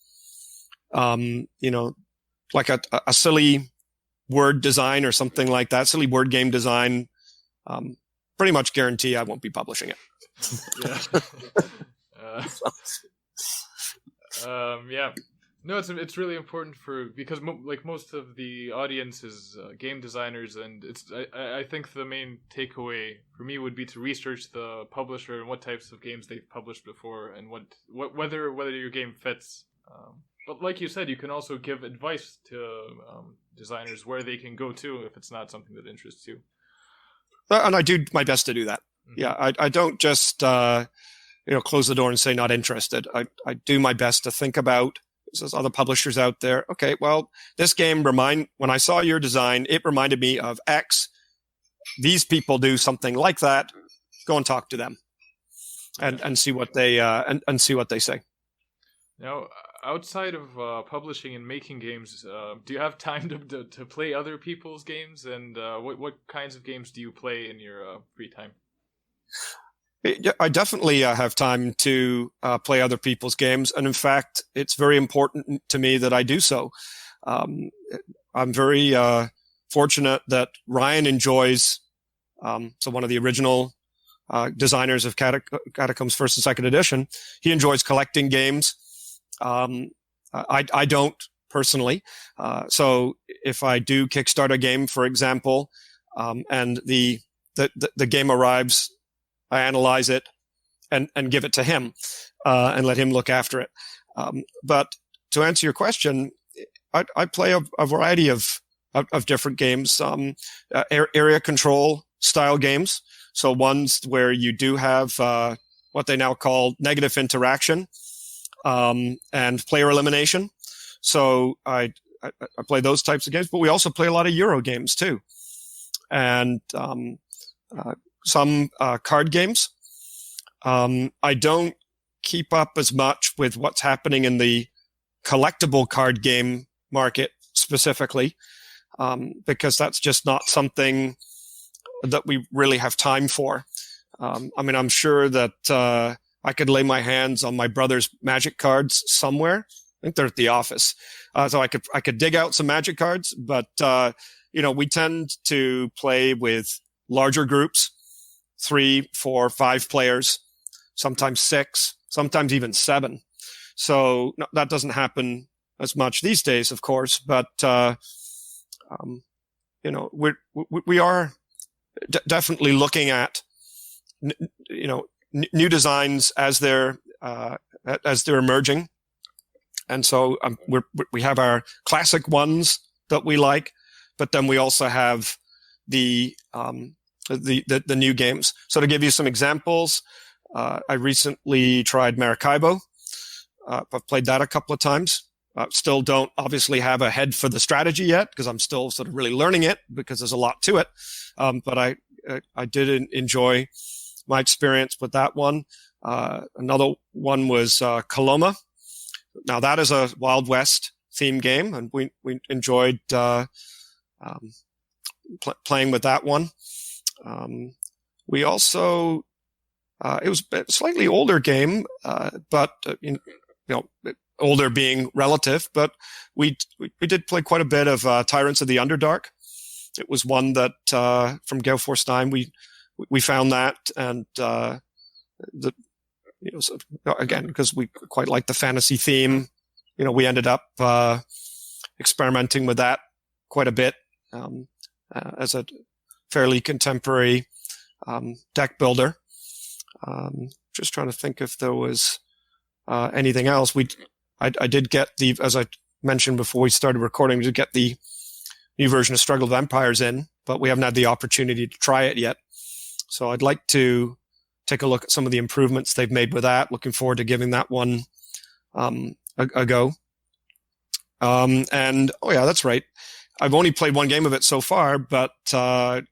Speaker 2: like a silly word design or something like that, silly word game design, pretty much guarantee I won't be publishing it.
Speaker 1: Yeah. No, it's really important because most of the audience is game designers, and I think the main takeaway for me would be to research the publisher and what types of games they've published before, and whether your game fits. But like you said, you can also give advice to designers where they can go to if it's not something that interests you.
Speaker 2: And I do my best to do that. Mm-hmm. Yeah, I don't just close the door and say not interested. I do my best to think about. There's other publishers out there. Okay, well, this game when I saw your design, it reminded me of X. These people do something like that. Go and talk to them, and see what they and see what they say.
Speaker 1: Now, outside of publishing and making games, do you have time to play other people's games? And what kinds of games do you play in your free time?
Speaker 2: I definitely have time to play other people's games. And in fact, it's very important to me that I do so. I'm very fortunate that Ryan enjoys, so one of the original designers of Catacombs First and Second Edition, he enjoys collecting games. I don't personally. So if I do kickstart a game, for example, and the game arrives, I analyze it and give it to him, and let him look after it. But to answer your question, I play a variety of different games, area control style games. So ones where you do have, what they now call negative interaction, and player elimination. So I play those types of games, but we also play a lot of Euro games too. and some card games. I don't keep up as much with what's happening in the collectible card game market specifically, because that's just not something that we really have time for. I'm sure that I could lay my hands on my brother's Magic cards somewhere. I think they're at the office, so I could dig out some Magic cards. But we tend to play with larger groups, 3, 4, 5 players, sometimes 6, sometimes even 7. So no, that doesn't happen as much these days, of course. But we are definitely looking at new designs as they're emerging, and so we have our classic ones that we like, but then we also have the new games. So to give you some examples, I recently tried Maracaibo. I've played that a couple of times. Still don't obviously have a head for the strategy yet because I'm still sort of really learning it because there's a lot to it. But I did enjoy my experience with that one. Another one was Coloma. Now that is a Wild West theme game, and we enjoyed playing with that one. We also it was a slightly older game, but older being relative. But we did play quite a bit of Tyrants of the Underdark. It was one that from Gale Force 9 we found that, and again, because we quite like the fantasy theme, we ended up experimenting with that quite a bit as a fairly contemporary deck builder. Just trying to think if there was anything else. I did get as I mentioned before we started recording, to get the new version of Struggle of Empires in, but we haven't had the opportunity to try it yet. So I'd like to take a look at some of the improvements they've made with that. Looking forward to giving that one a go. And oh yeah, that's right. I've only played one game of it so far, but played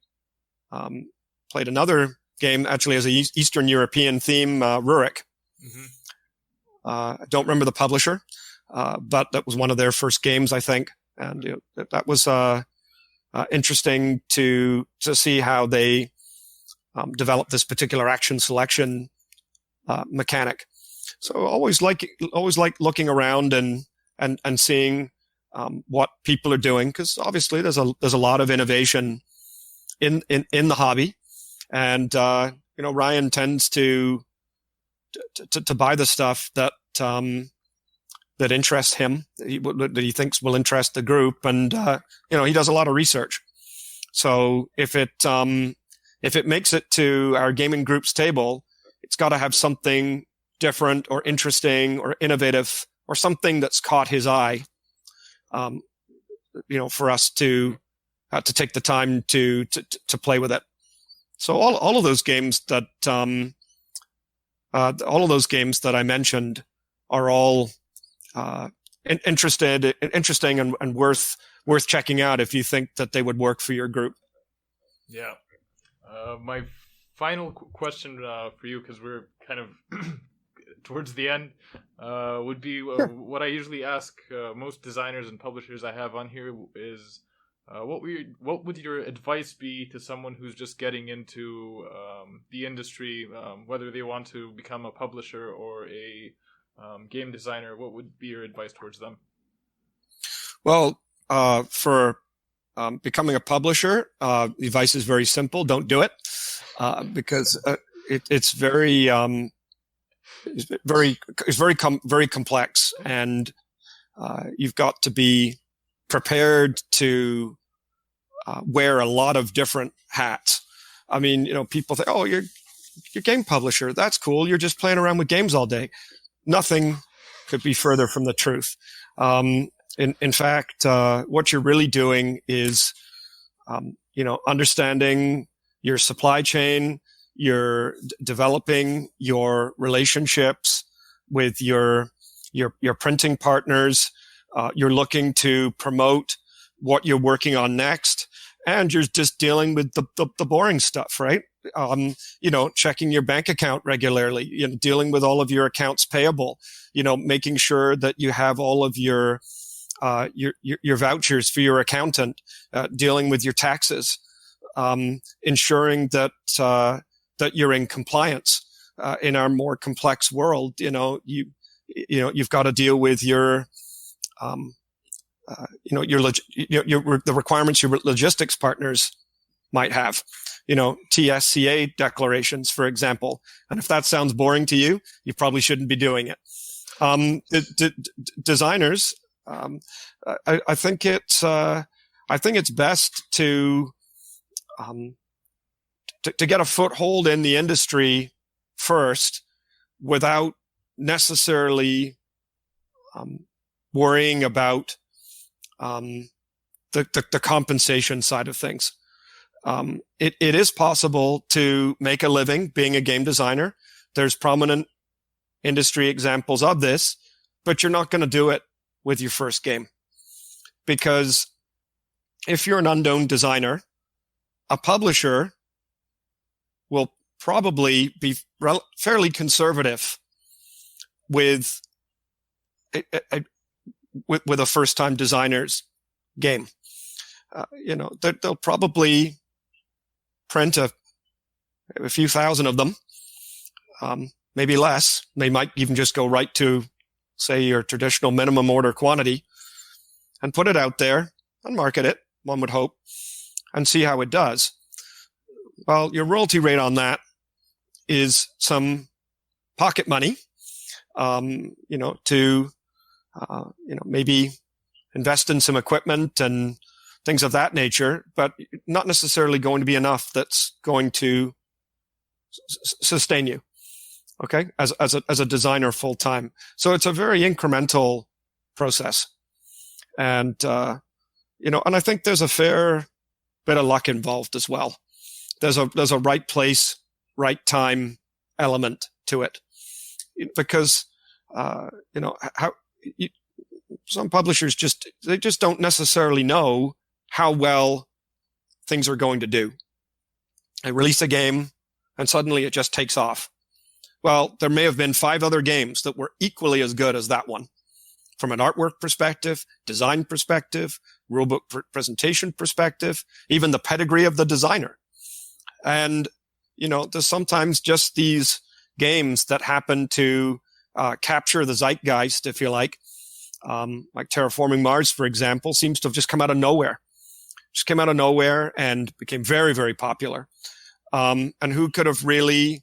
Speaker 2: another game actually as a Eastern European theme, Rurik. Mm-hmm. I don't remember the publisher, but that was one of their first games, I think. And that was interesting to see how they developed this particular action selection mechanic. So always like looking around and seeing what people are doing, because obviously there's a lot of innovation in the hobby, and Ryan tends to buy the stuff that interests him, that he thinks will interest the group, and he does a lot of research. So if it makes it to our gaming group's table, it's got to have something different or interesting or innovative or something that's caught his eye, for us to take the time to play with it. So all of those games that I mentioned are all interesting and worth checking out if you think that they would work for your group.
Speaker 1: Yeah. My final question for you, because we're kind of towards the end, would be what I usually ask most designers and publishers I have on here is, what would your advice be to someone who's just getting into the industry, whether they want to become a publisher or a game designer? What would be your advice towards them?
Speaker 2: Well, for becoming a publisher, the advice is very simple: don't do it, because it's very complex, and you've got to be prepared to wear a lot of different hats. I mean, people think, "Oh, you're game publisher. That's cool. You're just playing around with games all day." Nothing could be further from the truth. In fact, what you're really doing is, understanding your supply chain. You're developing your relationships with your printing partners. You're looking to promote what you're working on next, and you're just dealing with the boring stuff, right? Checking your bank account regularly, dealing with all of your accounts payable, making sure that you have all of your vouchers for your accountant, dealing with your taxes, ensuring that you're in compliance. In our more complex world, you've got to deal with your the requirements your logistics partners might have, TSCA declarations, for example. And if that sounds boring to you, you probably shouldn't be doing it. Designers, I think it's best to get a foothold in the industry first without necessarily worrying about the compensation side of things. It is possible to make a living being a game designer. There's prominent industry examples of this, but you're not going to do it with your first game. Because if you're an unknown designer, a publisher will probably be fairly conservative with a first-time designer's game. They'll probably print a few thousand of them, maybe less. They might even just go right to, say, your traditional minimum order quantity and put it out there and market it, one would hope, and see how it does. Well, your royalty rate on that is some pocket money, to maybe invest in some equipment and things of that nature, but not necessarily going to be enough that's going to sustain you, okay, as a designer full time. So it's a very incremental process, and and I think there's a fair bit of luck involved as well. There's a right place, right time element to it, because some publishers just don't necessarily know how well things are going to do. They release a game and suddenly it just takes off. Well, there may have been 5 other games that were equally as good as that one, from an artwork perspective, design perspective, rulebook presentation perspective, even the pedigree of the designer. And, there's sometimes just these games that happen to capture the zeitgeist, if you like Terraforming Mars, for example, seems to have just come out of nowhere. Just came out of nowhere and became very, very popular. And who could have really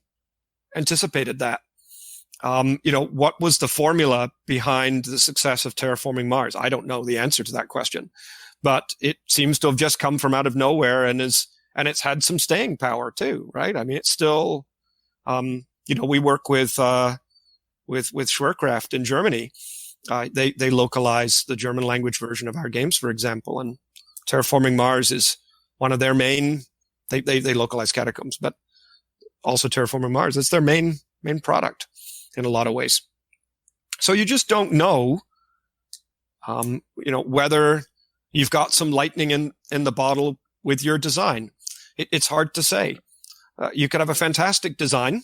Speaker 2: anticipated that? What was the formula behind the success of Terraforming Mars? I don't know the answer to that question, but it seems to have just come from out of nowhere and it's had some staying power too, right? I mean, it's still, we work with Schwerkraft in Germany. They localize the German language version of our games, for example, and Terraforming Mars is one of their main, they localize Catacombs, but also Terraforming Mars. It's their main product in a lot of ways. So you just don't know, whether you've got some lightning in the bottle with your design. It's hard to say. You could have a fantastic design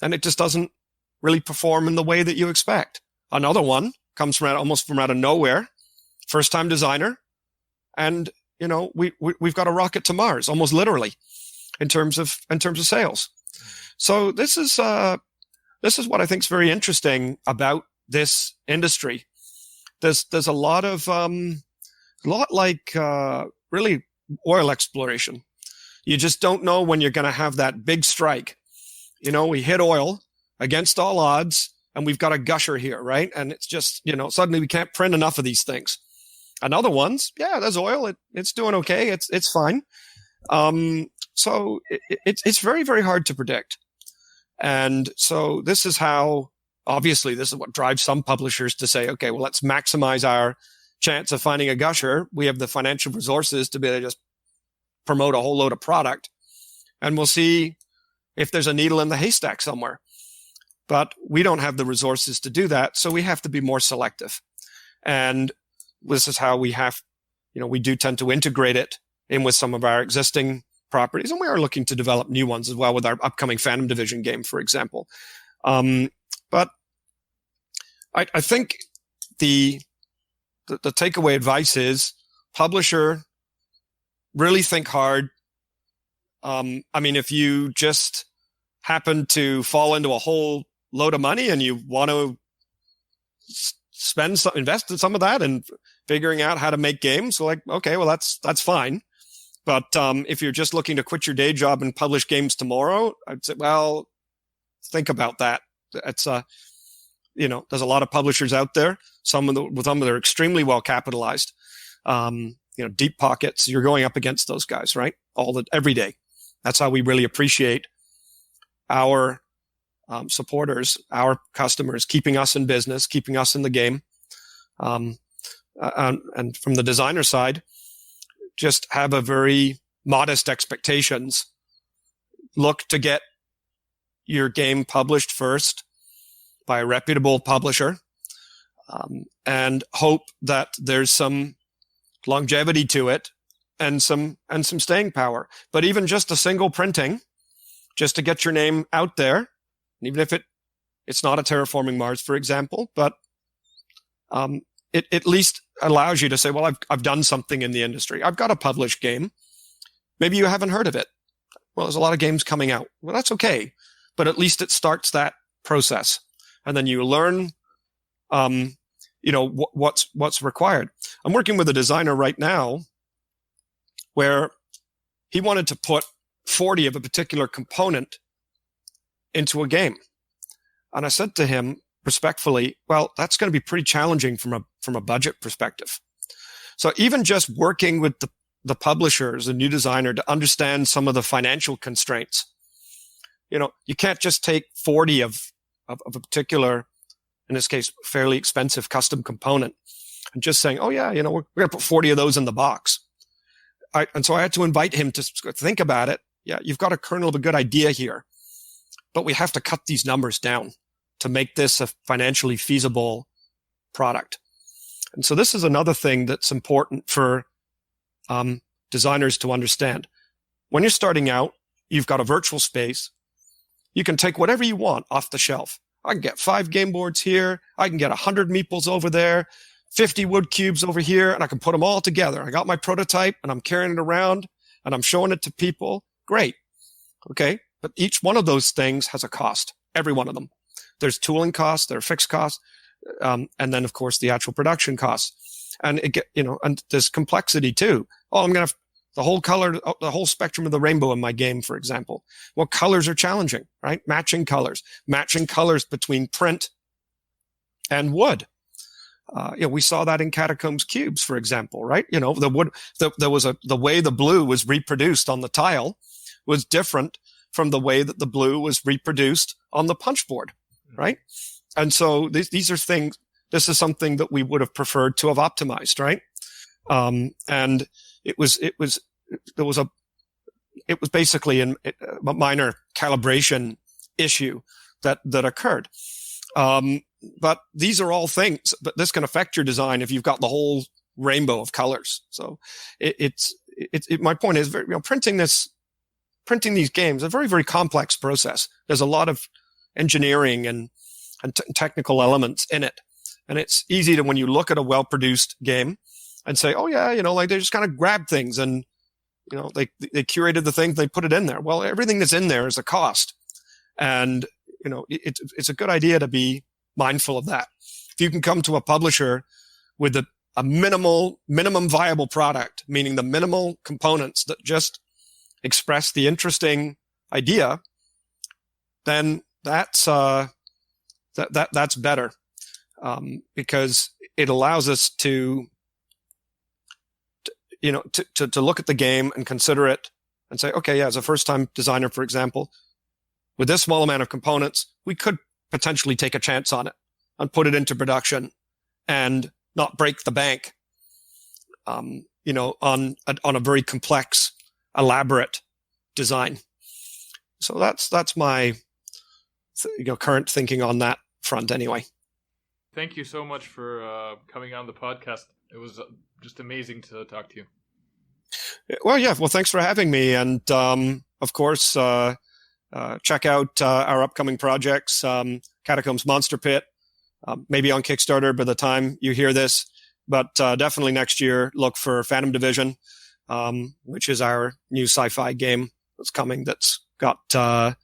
Speaker 2: and it just doesn't really perform in the way that you expect. Another one comes almost from out of nowhere, first time designer. And, we've got a rocket to Mars, almost literally in terms of sales. So this is what I think is very interesting about this industry. There's a lot like really oil exploration. You just don't know when you're going to have that big strike. We hit oil against all odds and we've got a gusher here, right? And it's just, suddenly we can't print enough of these things. And other ones, yeah, there's oil. It's doing okay. It's fine. So it's very, very hard to predict. And so this is what drives some publishers to say, okay, well, let's maximize our chance of finding a gusher. We have the financial resources to be able to just promote a whole load of product, and we'll see if there's a needle in the haystack somewhere. But we don't have the resources to do that, so we have to be more selective. And this is how we do tend to integrate it in with some of our existing properties, and we are looking to develop new ones as well with our upcoming Phantom Division game, for example. But I think the takeaway advice is publisher, really think hard. If you just happen to fall into a whole load of money and you want to invest in some of that and figuring out how to make games, like, okay, well, that's fine. But if you're just looking to quit your day job and publish games tomorrow, I'd say, well, think about that. It's there's a lot of publishers out there. Some of them are extremely well capitalized. Deep pockets. You're going up against those guys, right? Every day. That's how we really appreciate our supporters, our customers, keeping us in business, keeping us in the game. And from the designer side, just have a very modest expectations. Look to get your game published first by a reputable publisher, and hope that there's some longevity to it and some staying power. But even just a single printing, just to get your name out there, even if it's not a Terraforming Mars, for example, but it at least allows you to say, well, I've done something in the industry. I've got a published game. Maybe you haven't heard of it. Well, there's a lot of games coming out. Well, that's okay. But at least it starts that process. And then you learn, what's required. I'm working with a designer right now where he wanted to put 40 of a particular component into a game. And I said to him respectfully, well, that's going to be pretty challenging from a budget perspective. So even just working with the publishers, the new designer, to understand some of the financial constraints. You can't just take 40 of a particular, in this case, fairly expensive custom component and just saying, oh yeah, we're going to put 40 of those in the box. And so I had to invite him to think about it. Yeah, you've got a kernel of a good idea here, but we have to cut these numbers down to make this a financially feasible product. And so this is another thing that's important for designers to understand. When you're starting out, you've got a virtual space. You can take whatever you want off the shelf. I can get 5 game boards here. I can get 100 meeples over there, 50 wood cubes over here, and I can put them all together. I got my prototype and I'm carrying it around and I'm showing it to people. Great. Okay. But each one of those things has a cost. Every one of them. There's tooling costs, there are fixed costs, and then of course the actual production costs. And and there's complexity too. Oh, I'm going to have the whole spectrum of the rainbow in my game, for example. Well, colors are challenging, right? Matching colors between print and wood. We saw that in Catacombs cubes, for example, right? The wood, the way the blue was reproduced on the tile was different from the way that the blue was reproduced on the punch board, right? And so these are things. This is something that we would have preferred to have optimized, right? And it was basically a minor calibration issue that occurred. But these are all things, but this can affect your design if you've got the whole rainbow of colors. So my point is, printing these games is a very, very complex process. There's a lot of engineering and technical elements in it. And it's easy to, when you look at a well-produced game and say, oh yeah, they just kind of grab things and, they curated the things, they put it in there. Well, everything that's in there is a cost. And, it's a good idea to be mindful of that. If you can come to a publisher with a minimum viable product, meaning the minimal components that just express the interesting idea, then that's better, because it allows us to look at the game and consider it and say, okay, yeah, as a first-time designer, for example, with this small amount of components, we could potentially take a chance on it and put it into production and not break the bank, on a very complex, elaborate design. So that's my current thinking on that front anyway.
Speaker 1: Thank you so much for coming on the podcast. It was just amazing to talk to you.
Speaker 2: Well, yeah. Well, thanks for having me. And of course, check out our upcoming projects, Catacombs Monster Pit, maybe on Kickstarter by the time you hear this. But definitely next year, look for Phantom Division, which is our new sci-fi game that's coming. That's got a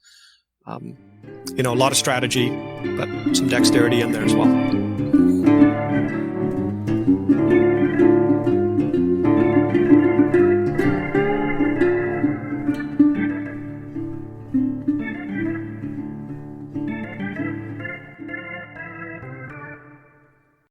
Speaker 2: lot of strategy, but some dexterity in there as well.